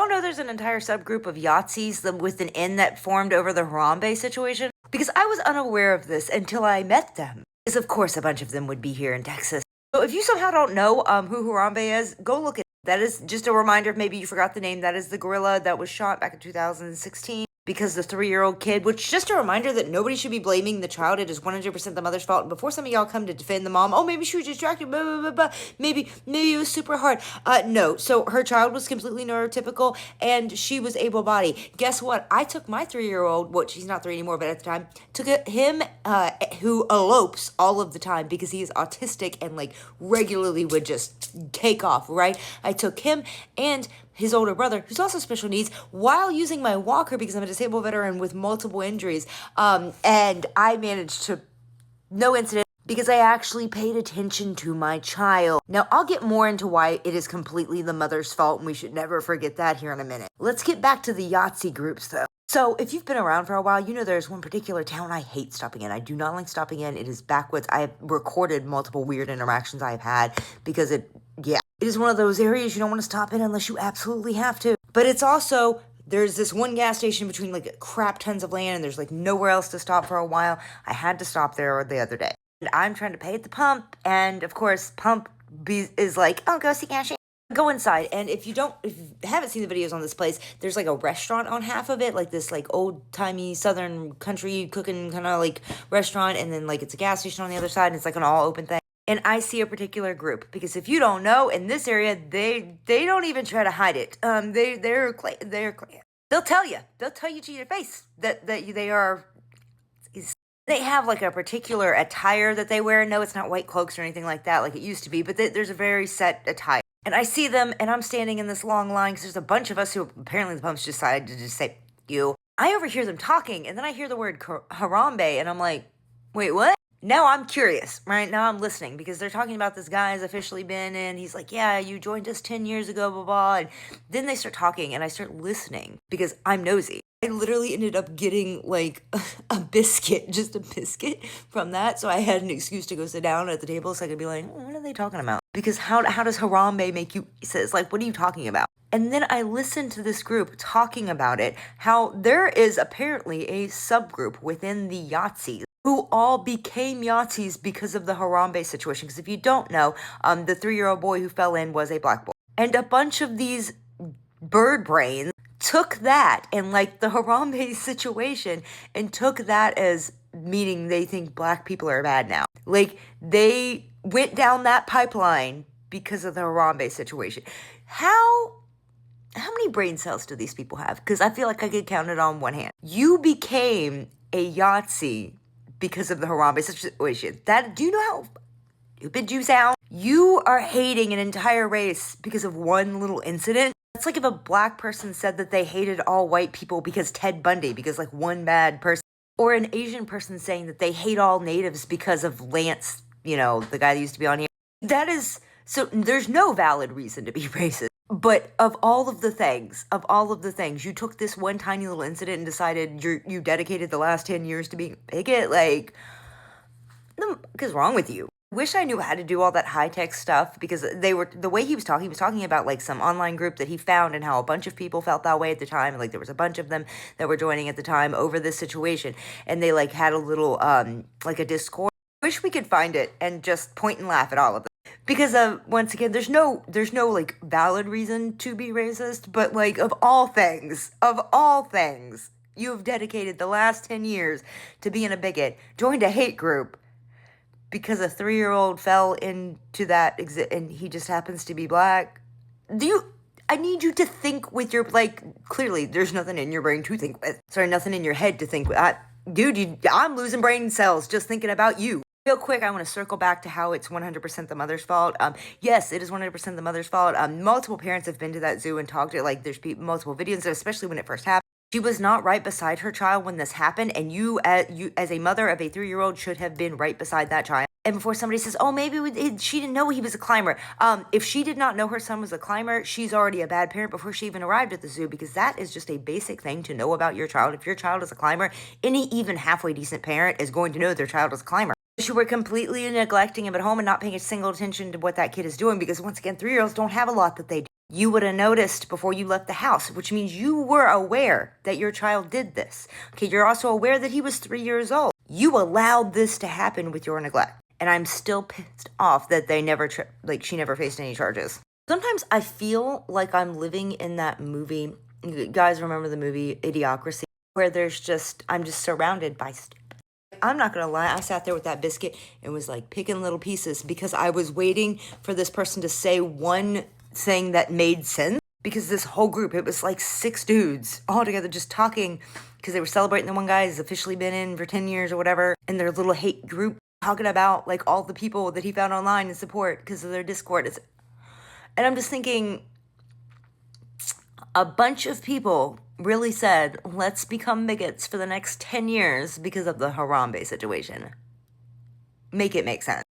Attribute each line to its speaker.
Speaker 1: Oh no, there's an entire subgroup of Yahtzees with an N that formed over the Harambe situation, because I was unaware of this until I met them. Because of course a bunch of them would be here in Texas. So if you somehow don't know who Harambe is, go look at it. That is just a reminder, if maybe you forgot the name, that is the gorilla that was shot back in 2016 because the 3-year-old kid, which just a reminder that nobody should be blaming the child. It is 100% the mother's fault. And before some of y'all come to defend the mom, oh, maybe she was distracted, blah, blah, blah, blah. Maybe it was super hard. No. So her child was completely neurotypical and she was able-bodied. Guess what? I took my 3-year-old, well, she's not 3 anymore, but at the time, took him, who elopes all of the time because he is autistic and like regularly would just take off, right? I took him and his older brother, who's also special needs, while using my walker because I'm a disabled veteran with multiple injuries. And I managed to, no incident, because I actually paid attention to my child. Now, I'll get more into why it is completely the mother's fault, and we should never forget that here in a minute. Let's get back to the Yahtzee groups, though. So, if you've been around for a while, you know there's one particular town I hate stopping in. I do not like stopping in. It is backwoods. I have recorded multiple weird interactions I have had because it is one of those areas you don't want to stop in unless you absolutely have to. But it's also, there's this one gas station between like crap tons of land and there's like nowhere else to stop for a while. I had to stop there the other day. And I'm trying to pay at the pump. And of course, pump is like, oh, go see cashier. Go inside. And if you haven't seen the videos on this place, there's like a restaurant on half of it, like this like old-timey southern country cooking kind of like restaurant. And then like it's a gas station on the other side and it's like an all open thing. And I see a particular group because if you don't know, in this area, they don't even try to hide it. They'll tell you to your face that they are. They have like a particular attire that they wear. No, it's not white cloaks or anything like that, like it used to be. But there's a very set attire. And I see them, and I'm standing in this long line because there's a bunch of us who apparently the pumps decided to just say you. I overhear them talking, and then I hear the word Harambe, and I'm like, wait, what? Now I'm curious, right? Now I'm listening because they're talking about this guy has officially been in. He's like, yeah, you joined us 10 years ago, blah, blah. And then they start talking and I start listening because I'm nosy. I literally ended up getting like a biscuit, just a biscuit from that. So I had an excuse to go sit down at the table so I could be like, what are they talking about? Because how does Harambe make you, says like, what are you talking about? And then I listened to this group talking about it, how there is apparently a subgroup within the Yahtzees who all became Yahtzees because of the Harambe situation. Because if you don't know, the 3-year-old boy who fell in was a black boy. And a bunch of these bird brains took that and like the Harambe situation and took that as meaning they think black people are bad now. Like they went down that pipeline because of the Harambe situation. How many brain cells do these people have? Because I feel like I could count it on one hand. You became a Yahtzee because of the Harambe situation. Do you know how stupid you sound? You are hating an entire race because of one little incident. It's like if a black person said that they hated all white people because Ted Bundy, because like one bad person. Or an Asian person saying that they hate all natives because of Lance, the guy that used to be on here. So there's no valid reason to be racist. But of all of the things, you took this one tiny little incident and decided you dedicated the last 10 years to being a bigot? Like, what's wrong with you? Wish I knew how to do all that high-tech stuff because the way he was talking about like some online group that he found and how a bunch of people felt that way at the time. And like there was a bunch of them that were joining at the time over this situation. And they like had a little, like a Discord. Wish we could find it and just point and laugh at all of them. Because once again, there's no like valid reason to be racist, but like of all things, you have dedicated the last 10 years to being a bigot, joined a hate group because a 3-year-old fell into that and he just happens to be black. I need you to think with your, like, clearly there's nothing in your brain to think with. Sorry, nothing in your head to think with. I'm losing brain cells just thinking about you. Real quick, I want to circle back to how it's 100% the mother's fault. Yes, it is 100% the mother's fault. Multiple parents have been to that zoo and talked to it. Like, there's multiple videos, especially when it first happened. She was not right beside her child when this happened, and you as a mother of a 3-year-old should have been right beside that child. And before somebody says, oh, maybe she didn't know he was a climber. If she did not know her son was a climber, she's already a bad parent before she even arrived at the zoo, because that is just a basic thing to know about your child. If your child is a climber, any even halfway decent parent is going to know their child is a climber. She were completely neglecting him at home and not paying a single attention to what that kid is doing, because once again, 3-year-olds don't have a lot that they do. You would have noticed before you left the house, which means you were aware that your child did this. Okay, you're also aware that he was 3 years old. You allowed this to happen with your neglect. And I'm still pissed off that they never, she never faced any charges. Sometimes I feel like I'm living in that movie. You guys remember the movie Idiocracy? Where I'm just surrounded by I'm not gonna lie, I sat there with that biscuit and was like picking little pieces because I was waiting for this person to say one thing that made sense. Because this whole group, it was like 6 dudes all together just talking because they were celebrating the one guy who's officially been in for 10 years or whatever, and their little hate group talking about like all the people that he found online and support because of their Discord. And I'm just thinking, a bunch of people really said, let's become bigots for the next 10 years because of the Harambe situation. Make it make sense.